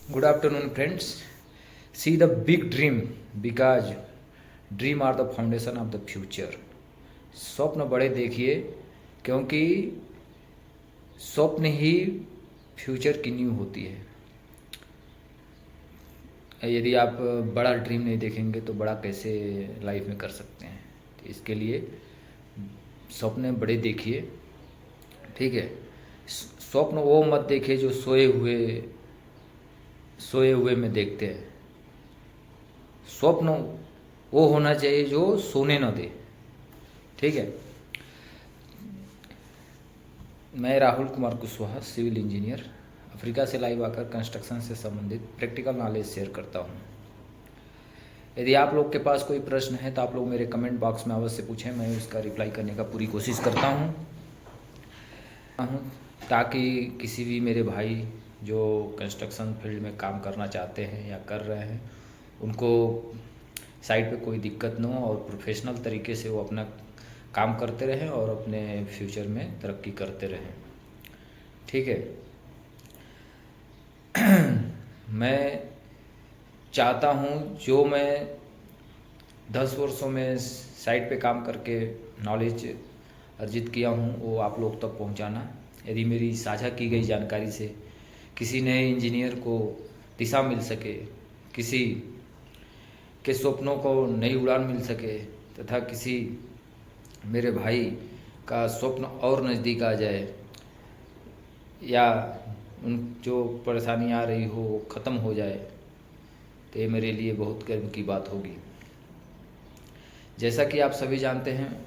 Good afternoon, friends. See the big dream because dream are the foundation of the future. स्वप्न बड़े देखिए क्योंकि स्वप्न ही फ्यूचर की नींव होती है। यदि आप बड़ा ड्रीम नहीं देखेंगे तो बड़ा कैसे लाइफ में कर सकते हैं। तो इसके लिए स्वप्न बड़े देखिए, ठीक है। स्वप्न वो मत देखिए जो सोए हुए में देखते हैं। स्वप्न वो होना चाहिए जो सोने न दे, ठीक है। मैं Rahul Kumar Kushwaha, civil engineer, Africa से लाइव आकर कंस्ट्रक्शन से संबंधित प्रैक्टिकल नॉलेज शेयर करता हूँ। यदि आप लोग के पास कोई प्रश्न है तो आप लोग मेरे कमेंट बॉक्स में अवश्य पूछें, मैं उसका रिप्लाई करने का पूरी कोशिश करता हूँ ताकि किसी भी मेरे भाई जो कंस्ट्रक्शन फील्ड में काम करना चाहते हैं या कर रहे हैं उनको साइड पे कोई दिक्कत न हो और प्रोफेशनल तरीके से वो अपना काम करते रहें और अपने फ्यूचर में तरक्की करते रहें, ठीक है। मैं चाहता हूँ जो मैं 10 वर्षों में साइट पे काम करके नॉलेज अर्जित किया हूँ वो आप लोग तक पहुँचाना। यदि मेरी साझा की गई जानकारी से किसी नए इंजीनियर को दिशा मिल सके, किसी के स्वप्नों को नई उड़ान मिल सके तथा किसी मेरे भाई का स्वप्न और नज़दीक आ जाए या उन जो परेशानी आ रही हो वो ख़त्म हो जाए, तो ये मेरे लिए बहुत गर्व की बात होगी। जैसा कि आप सभी जानते हैं,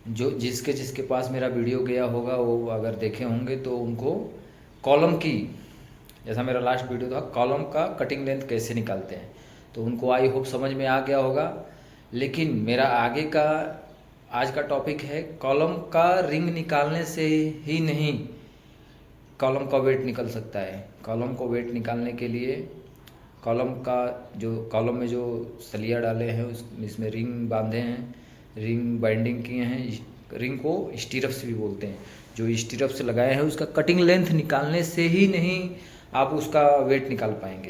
जो जिसके पास मेरा वीडियो गया होगा वो अगर देखे होंगे तो उनको कॉलम की, जैसा मेरा लास्ट वीडियो था कॉलम का कटिंग लेंथ कैसे निकालते हैं, तो उनको आई होप समझ में आ गया होगा। लेकिन मेरा आगे का आज का टॉपिक है कॉलम का रिंग निकालने से ही नहीं कॉलम का वेट निकल सकता है। कॉलम को वेट निकालने के लिए कॉलम में जो सलिया डाले हैं इसमें रिंग बांधे हैं, रिंग बाइंडिंग किए हैं, रिंग को स्टीरप्स भी बोलते हैं। जो स्टीरप्स लगाए हैं उसका कटिंग लेंथ निकालने से ही नहीं आप उसका वेट निकाल पाएंगे।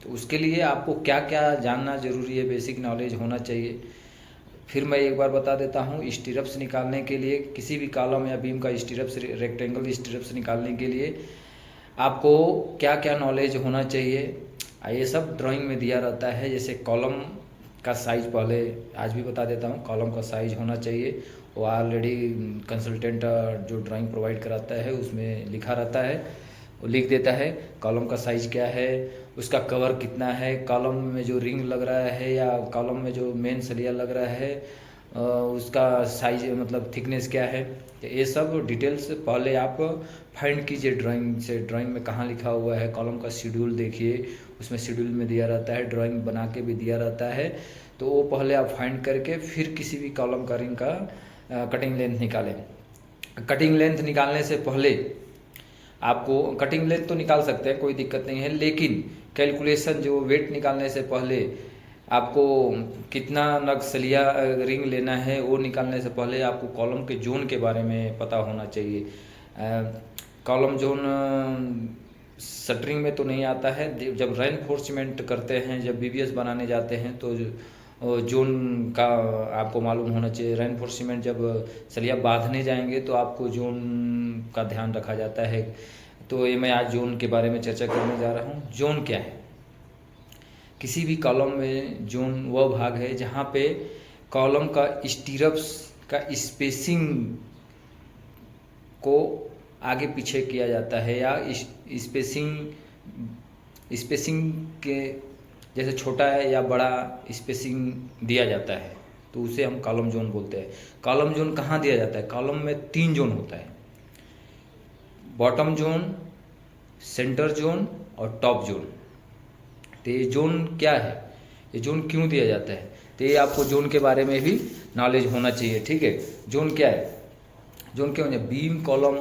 तो उसके लिए आपको क्या क्या जानना ज़रूरी है, बेसिक नॉलेज होना चाहिए। फिर मैं एक बार बता देता हूँ, स्टीरप्स निकालने के लिए किसी भी कॉलम या बीम का स्टीरप्स, रेक्टेंगल स्टीरप्स निकालने के लिए आपको क्या क्या नॉलेज होना चाहिए, ये सब ड्राइंग में दिया रहता है। जैसे कॉलम का साइज़ पहले आज भी बता देता हूँ, कॉलम का साइज़ होना चाहिए। वो ऑलरेडी कंसल्टेंट जो ड्राइंग प्रोवाइड कराता है उसमें लिखा रहता है, वो लिख देता है कॉलम का साइज़ क्या है, उसका कवर कितना है, कॉलम में जो रिंग लग रहा है या कॉलम में जो मेन सलिया लग रहा है उसका साइज मतलब थिकनेस क्या है। ये सब डिटेल्स पहले आप फाइंड कीजिए ड्राइंग से। ड्राइंग में कहाँ लिखा हुआ है, कॉलम का शेड्यूल देखिए, उसमें शेड्यूल में दिया रहता है, ड्राइंग बना के भी दिया रहता है। तो वो पहले आप फाइंड करके फिर किसी भी कॉलम का रिंग का कटिंग लेंथ निकालें। कटिंग लेंथ निकालने से पहले आपको कटिंग लेंथ तो निकाल सकते हैं, कोई दिक्कत नहीं है, लेकिन कैलकुलेशन जो वेट निकालने से पहले आपको कितना नग सलिया रिंग लेना है वो निकालने से पहले आपको कॉलम के जोन के बारे में पता होना चाहिए। कॉलम जोन शटरिंग में तो नहीं आता है, जब रेनफोर्समेंट करते हैं, जब बीबीएस बनाने जाते हैं तो जोन का आपको मालूम होना चाहिए। रेनफोर्समेंट जब सलिया बांधने जाएंगे तो आपको जोन का ध्यान रखा जाता है। तो ये मैं आज जोन के बारे में चर्चा करने जा रहा हूँ। जोन क्या है? किसी भी कॉलम में जोन वह भाग है जहाँ पे कॉलम का स्टीरप्स का स्पेसिंग को आगे पीछे किया जाता है या स्पेसिंग के जैसे छोटा है या बड़ा स्पेसिंग दिया जाता है, तो उसे हम कॉलम जोन बोलते हैं। कॉलम जोन कहाँ दिया जाता है? कॉलम में 3 जोन होता है, बॉटम जोन, सेंटर जोन और टॉप जोन। तो ये जोन क्या है, ये जोन क्यों दिया जाता है, तो ये आपको जोन के बारे में भी नॉलेज होना चाहिए, ठीक है। जोन क्या है? जोन क्या होना है? बीम कॉलम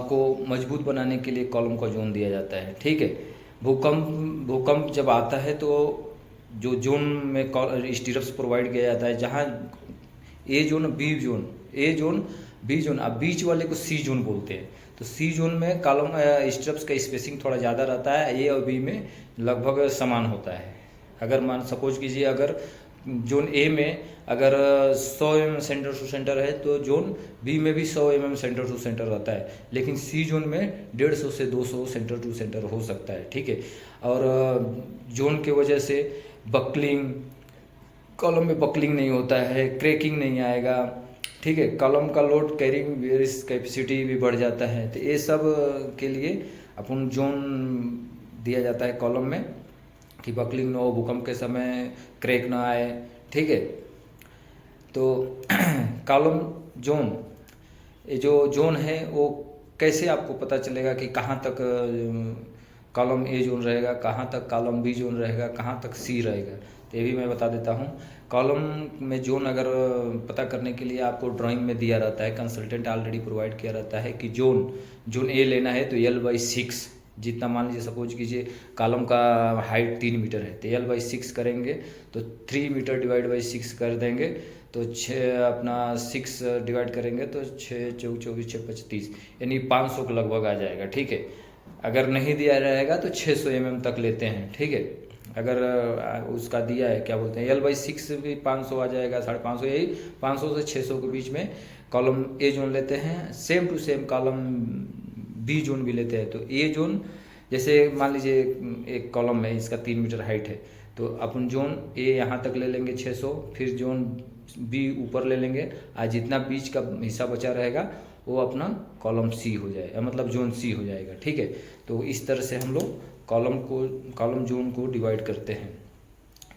को मजबूत बनाने के लिए कॉलम का जोन दिया जाता है, ठीक है। भूकंप जब आता है तो जो जोन में स्टीरप्स प्रोवाइड किया जाता है, जहाँ ए zone, B zone, A zone, B zone, अब बीच वाले को सी जोन बोलते हैं। तो सी जोन में कॉलम स्ट्रप्स का स्पेसिंग थोड़ा ज़्यादा रहता है, ए और बी में लगभग समान होता है। अगर मान सपोज कीजिए अगर जोन ए में अगर 100 mm सेंटर टू सेंटर है तो जोन बी में भी 100 mm सेंटर टू सेंटर रहता है, लेकिन सी जोन में 150 से 200 सेंटर टू सेंटर हो सकता है, ठीक है। और जोन के वजह से बकलिंग, कॉलम में बकलिंग नहीं होता है, क्रैकिंग नहीं आएगा, ठीक है। कॉलम का लोड कैरिंग वेरियस कैपेसिटी भी बढ़ जाता है। तो ये सब के लिए अपन जोन दिया जाता है कॉलम में कि बकलिंग ना हो, भूकंप के समय क्रैक ना आए, ठीक है। तो कॉलम जोन, ये जो जोन है वो कैसे आपको पता चलेगा कि कहाँ तक कॉलम ए जोन रहेगा, कहाँ तक कॉलम बी जोन रहेगा, कहाँ तक सी रहेगा, तो ये भी मैं बता देता हूँ। कॉलम में जोन अगर पता करने के लिए आपको ड्राइंग में दिया रहता है, कंसल्टेंट ऑलरेडी प्रोवाइड किया रहता है कि जोन ए लेना है तो L/6 जितना, मान लीजिए सपोज कीजिए कॉलम का हाइट 3 मीटर है तो L/6 करेंगे तो 3 मीटर डिवाइड बाई 6 कर देंगे तो 6 डिवाइड करेंगे तो 6 चौक 24 6 25 यानी 500 के लगभग आ जाएगा, ठीक है। अगर नहीं दिया रहेगा तो 600 mm तक लेते हैं, ठीक है। अगर उसका दिया है क्या बोलते हैं L/6 भी 500 आ जाएगा, 550, यही 500 से 600 के बीच में कॉलम ए जोन लेते हैं। Same to same column B zone भी लेते हैं। तो ए जोन जैसे मान लीजिए एक कॉलम है, इसका 3 मीटर हाइट है तो अपन जोन ए यहाँ तक ले लेंगे 600, फिर जोन बी ऊपर ले लेंगे और जितना बीच का हिस्सा बचा रहेगा वो अपना कॉलम सी हो जाएगा, मतलब जोन सी हो जाएगा, ठीक है। तो इस तरह से हम लोग कॉलम जोन को डिवाइड करते हैं।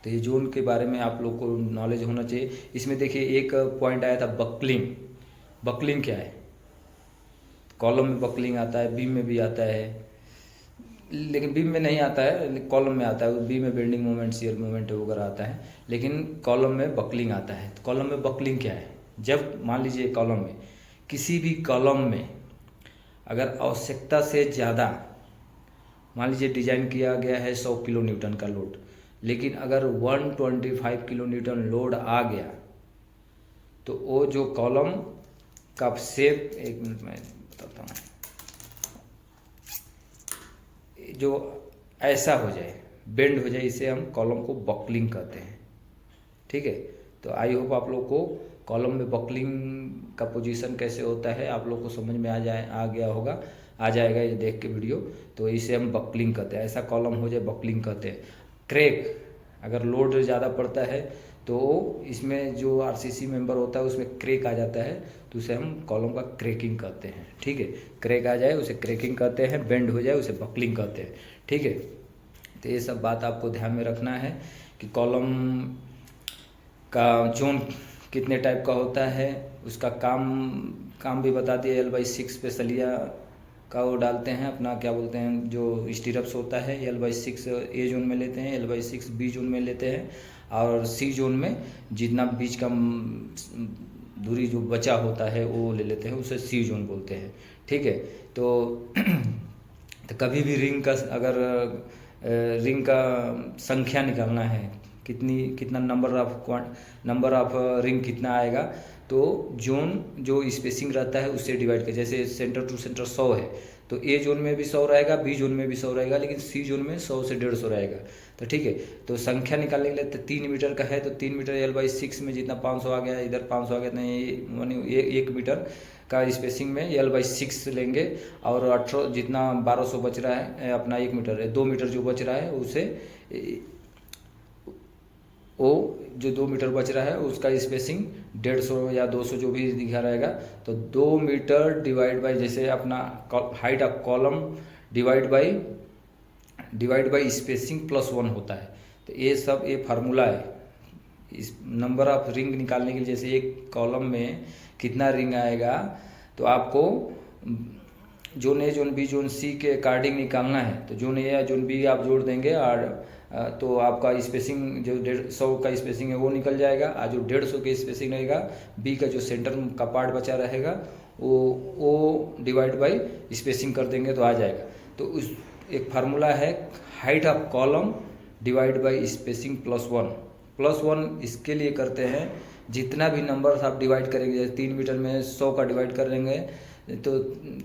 तो ये जोन के बारे में आप लोग को नॉलेज होना चाहिए। इसमें देखिए एक पॉइंट आया था बकलिंग। बकलिंग क्या है? कॉलम में बकलिंग आता है, बीम में भी आता है, लेकिन बीम में नहीं आता है, कॉलम में आता है। बीम में बेंडिंग मोमेंट, शियर मोमेंट वगैरह आता है, लेकिन कॉलम में बकलिंग आता है। तो कॉलम में बकलिंग क्या है? जब मान लीजिए कॉलम में, किसी भी कॉलम में अगर आवश्यकता से ज़्यादा, मान लीजिए डिजाइन किया गया है 100 किलो न्यूटन का लोड, लेकिन अगर 125 किलो न्यूटन लोड आ गया तो वो जो कॉलम का शेप, एक मिनट में बताता हूँ, जो ऐसा हो जाए, बेंड हो जाए, इसे हम कॉलम को बकलिंग कहते हैं, ठीक है। तो आई होप आप लोग को कॉलम में बकलिंग का पोजीशन कैसे होता है आप लोग को समझ में आ जाएगा ये देख के वीडियो। तो इसे हम बकलिंग कहते हैं। ऐसा कॉलम हो जाए बकलिंग कहते हैं। क्रैक, अगर लोड ज़्यादा पड़ता है तो इसमें जो आरसीसी मेंबर होता है उसमें क्रैक आ जाता है तो उसे हम कॉलम का क्रैकिंग कहते हैं, ठीक है। क्रैक आ जाए उसे क्रैकिंग कहते हैं, बेंड हो जाए उसे बकलिंग कहते हैं, ठीक है। तो ये सब बात आपको ध्यान में रखना है कि कॉलम का जोन कितने टाइप का होता है, उसका काम भी बता दिया। L/6 पे सलिया का वो डालते हैं अपना, क्या बोलते हैं, जो स्टीरप्स होता है L/6 ए जोन में लेते हैं, L/6 बी जोन में लेते हैं, और सी जोन में जितना बीच का दूरी जो बचा होता है वो ले लेते हैं, उसे सी जोन बोलते हैं, ठीक है। तो कभी भी रिंग का, अगर रिंग का संख्या निकालना है, कितना नंबर ऑफ रिंग कितना आएगा, तो जोन जो स्पेसिंग रहता है उससे डिवाइड कर। जैसे सेंटर टू सेंटर 100 है तो ए जोन में भी 100 रहेगा, बी जोन में भी 100 रहेगा, लेकिन सी जोन में 100 से 150 रहेगा। तो ठीक है, तो संख्या निकालने के लिए 3 मीटर का है तो 3 मीटर L/6 में जितना 500 आ गया, इधर 500 आ गया, नहीं 1 मीटर का स्पेसिंग में L/6 लेंगे, और 18 जितना 1200 बच रहा है अपना 1 मीटर है, 2 मीटर जो बच रहा है उसे वो जो 2 मीटर बच रहा है उसका स्पेसिंग 150 या 200 जो भी दिखा रहेगा, तो 2 मीटर डिवाइड बाई, जैसे अपना height of column divide by spacing +1 होता है। तो ये फार्मूला है इस नंबर ऑफ रिंग निकालने के लिए। जैसे एक कॉलम में कितना रिंग आएगा तो आपको zone A, zone B, zone C के अकॉर्डिंग निकालना है। तो जोन ए या जोन बी आप जोड़ देंगे और तो आपका स्पेसिंग जो 150 का स्पेसिंग है वो निकल जाएगा, और जो 150 के स्पेसिंग रहेगा, बी का जो सेंटर का पार्ट बचा रहेगा वो डिवाइड बाई स्पेसिंग कर देंगे तो आ जाएगा। तो उस एक फार्मूला है, height of column divide by spacing +1 इसके लिए करते हैं। जितना भी नंबर आप डिवाइड करेंगे, जैसे 3 मीटर में 100 का डिवाइड कर लेंगे तो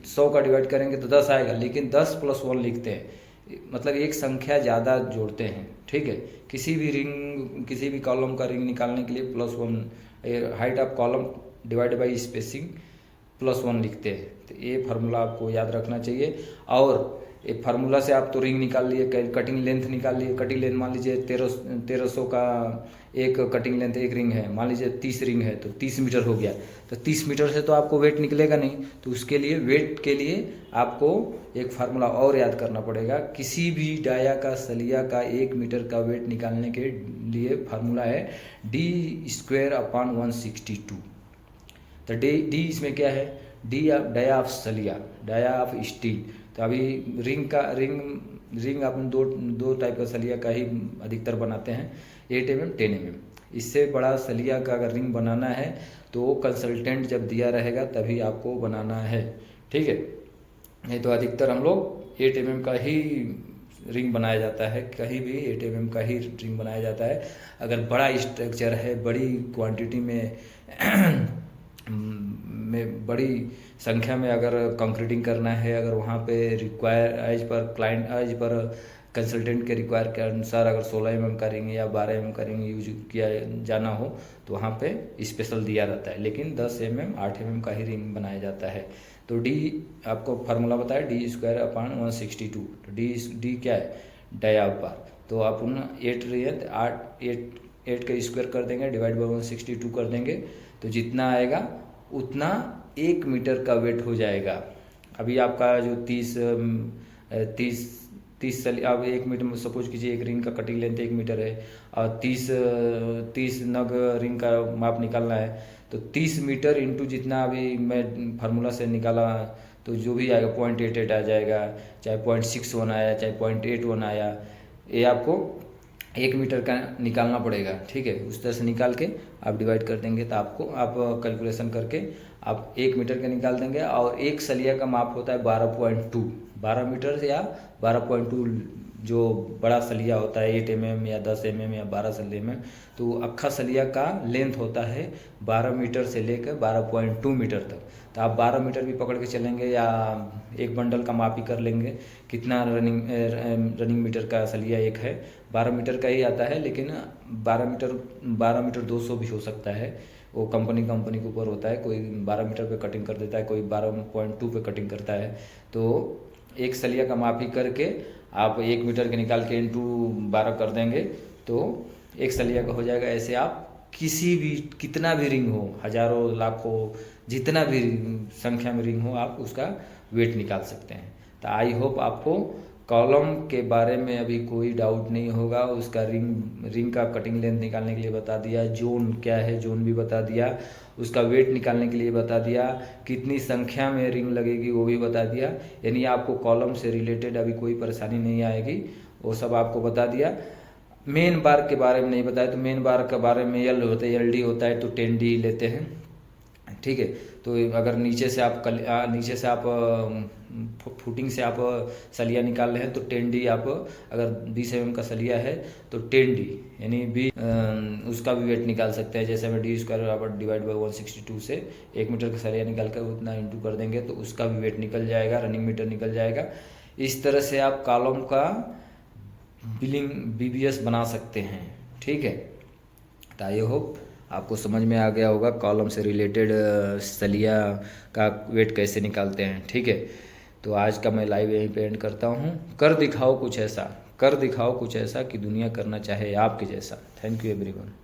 100 का डिवाइड करेंगे तो 10 आएगा, लेकिन 10 + 1 लिखते हैं, मतलब एक संख्या ज़्यादा जोड़ते हैं। ठीक है, किसी भी कॉलम का रिंग निकालने के लिए +1, height of column divide by spacing +1 लिखते हैं। तो ये फार्मूला आपको याद रखना चाहिए। और एक फार्मूला से आप तो रिंग निकाल लिए, कटिंग लेंथ निकाल लिए। कटिंग लेंथ मान लीजिए 1300 का एक कटिंग लेंथ एक रिंग है, मान लीजिए 30 रिंग है तो 30 मीटर हो गया। तो 30 मीटर से तो आपको वेट निकलेगा नहीं, तो उसके लिए वेट के लिए आपको एक फार्मूला और याद करना पड़ेगा। किसी भी डाया का सलिया का 1 मीटर का वेट निकालने के लिए फार्मूला है d²/162। तो डी इसमें क्या है, डाया ऑफ सलिया, डाया ऑफ स्टील। तो अभी रिंग अपन दो टाइप का सलिया का ही अधिकतर बनाते हैं, 8 mm 10 mm। इससे बड़ा सलिया का अगर रिंग बनाना है तो कंसल्टेंट जब दिया रहेगा तभी आपको बनाना है। ठीक है, नहीं तो अधिकतर हम लोग 8 mm का ही रिंग बनाया जाता है, कहीं भी 8 mm का ही रिंग बनाया जाता है। अगर बड़ा स्ट्रक्चर है, बड़ी क्वांटिटी में बड़ी संख्या में अगर कंक्रीटिंग करना है, अगर वहाँ पे रिक्वायर एज पर कंसल्टेंट के रिक्वायर के अनुसार अगर 16 mm का रिंग या 12 mm का रिंग यूज किया जाना हो तो वहाँ पे स्पेशल दिया रहता है, लेकिन 10 mm 8 mm का ही रिंग बनाया जाता है। तो डी आपको फार्मूला बताया d²/162। तो डी क्या है, डाया बार। तो आप 8 रही है 8 का स्क्वायर कर देंगे, डिवाइड बाई 162 कर देंगे, तो जितना आएगा उतना 1 मीटर का वेट हो जाएगा। अभी आपका जो 30 सलिया, अब 1 मीटर में सपोज कीजिए एक रिंग का कटिंग लेंथ 1 मीटर है और 30 नग रिंग का माप निकालना है, तो 30 मीटर इंटू जितना अभी मैं फार्मूला से निकाला तो जो भी आएगा 0.88 आ जाएगा, चाहे 0.61 आया, चाहे 0.81 आया, ये आपको 1 मीटर का निकालना पड़ेगा। ठीक है, उस तरह से निकाल के आप डिवाइड कर देंगे तो आपको आप कैलकुलेशन करके आप 1 मीटर का निकाल देंगे। और एक सलिया का माप होता है 12 मीटर या 12.2, जो बड़ा सलिया होता है 8 mm या 10 mm या 12 mm। तो अक्खा सलिया का लेंथ होता है 12 मीटर से लेकर 12.2 मीटर तक। तो आप 12 मीटर भी पकड़ के चलेंगे या एक बंडल का माप ही कर लेंगे कितना रनिंग मीटर का सलिया एक है, 12 मीटर का ही आता है, लेकिन 12 मीटर 200 भी हो सकता है, वो कंपनी के ऊपर होता है। कोई 12 मीटर पे कटिंग कर देता है, कोई 12.2 पे कटिंग करता है। तो एक सलिया का माप ही करके आप 1 मीटर के निकाल के इंटू 12 कर देंगे तो एक सलिया का हो जाएगा। ऐसे आप किसी भी कितना भी रिंग हो, हजारों लाखों जितना भी संख्या में रिंग हो, आप उसका वेट निकाल सकते हैं। तो आई होप आपको कॉलम के बारे में अभी कोई डाउट नहीं होगा। उसका रिंग का कटिंग लेंथ निकालने के लिए बता दिया, जोन क्या है जोन भी बता दिया, उसका वेट निकालने के लिए बता दिया, कितनी संख्या में रिंग लगेगी वो भी बता दिया। यानी आपको कॉलम से रिलेटेड अभी कोई परेशानी नहीं आएगी, वो सब आपको बता दिया। मेन बार के बारे में नहीं बताया, तो मेन बार के बारे में एल डी होता है तो 10D लेते हैं। ठीक है, तो अगर नीचे से आप फुटिंग से आप सलिया निकाल रहे हैं तो 10D आप, अगर 20 mm का सलिया है तो 10D यानी उसका भी वेट निकाल सकते हैं। जैसे मैं d² डिवाइड बाई 162 से 1 मीटर का सलिया निकाल कर उतना इंटू कर देंगे तो उसका भी वेट निकल जाएगा, रनिंग मीटर निकल जाएगा। इस तरह से आप कॉलम का BBS बना सकते हैं। ठीक है, तो आई होप आपको समझ में आ गया होगा कॉलम से रिलेटेड सलिया का वेट कैसे निकालते हैं। ठीक है, तो आज का मैं लाइव यहीं पे एंड करता हूँ। कर दिखाओ कुछ ऐसा कि दुनिया करना चाहे आपके जैसा। Thank you everyone.